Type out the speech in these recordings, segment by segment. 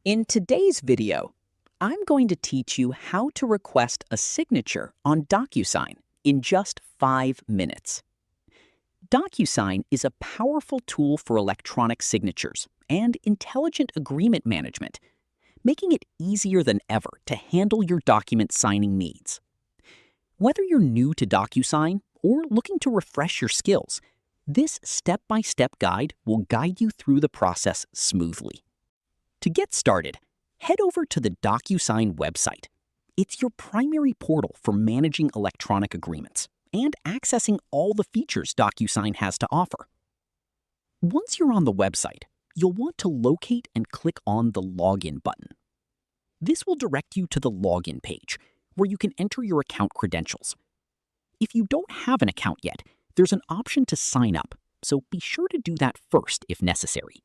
In today's video, I'm going to teach you how to request a signature on DocuSign in just 5 minutes. DocuSign is a powerful tool for electronic signatures and intelligent agreement management, making it easier than ever to handle your document signing needs. Whether you're new to DocuSign or looking to refresh your skills, this step-by-step guide will guide you through the process smoothly. To get started, head over to the DocuSign website. It's your primary portal for managing electronic agreements and accessing all the features DocuSign has to offer. Once you're on the website, you'll want to locate and click on the Login button. This will direct you to the Login page, where you can enter your account credentials. If you don't have an account yet, there's an option to sign up, so be sure to do that first if necessary.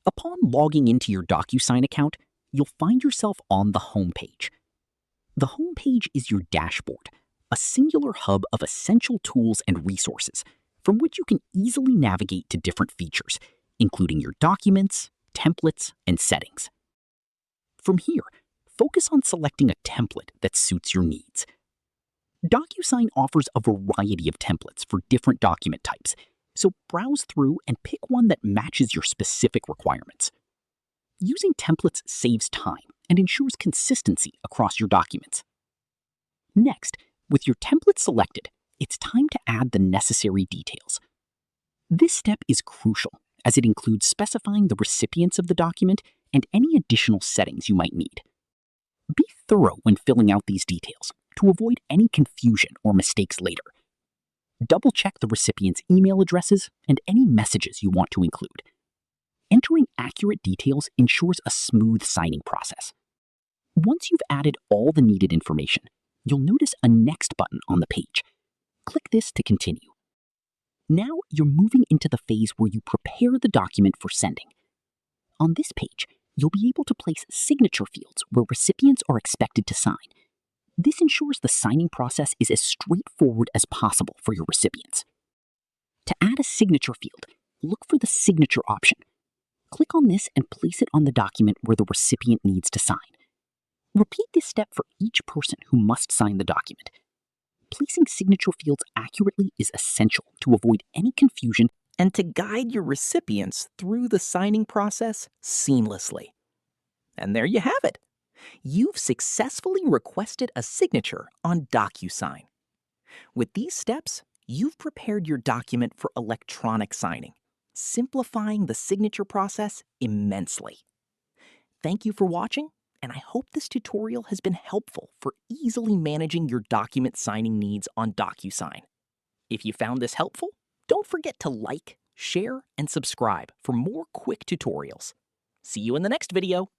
Upon logging into your DocuSign account, you'll find yourself on the home page. The home page is your dashboard, a singular hub of essential tools and resources from which you can easily navigate to different features, including your documents, templates, and settings. From here, focus on selecting a template that suits your needs. DocuSign offers a variety of templates for different document types, so browse through and pick one that matches your specific requirements. Using templates saves time and ensures consistency across your documents. Next, with your template selected, it's time to add the necessary details. This step is crucial as it includes specifying the recipients of the document and any additional settings you might need. Be thorough when filling out these details to avoid any confusion or mistakes later. Double-check the recipient's email addresses and any messages you want to include. Entering accurate details ensures a smooth signing process. Once you've added all the needed information, you'll notice a Next button on the page. Click this to continue. Now you're moving into the phase where you prepare the document for sending. On this page, you'll be able to place signature fields where recipients are expected to sign. This ensures the signing process is as straightforward as possible for your recipients. To add a signature field, look for the Signature option. Click on this and place it on the document where the recipient needs to sign. Repeat this step for each person who must sign the document. Placing signature fields accurately is essential to avoid any confusion and to guide your recipients through the signing process seamlessly. And there you have it. You've successfully requested a signature on DocuSign. With these steps, you've prepared your document for electronic signing, simplifying the signature process immensely. Thank you for watching, and I hope this tutorial has been helpful for easily managing your document signing needs on DocuSign. If you found this helpful, don't forget to like, share, and subscribe for more quick tutorials. See you in the next video.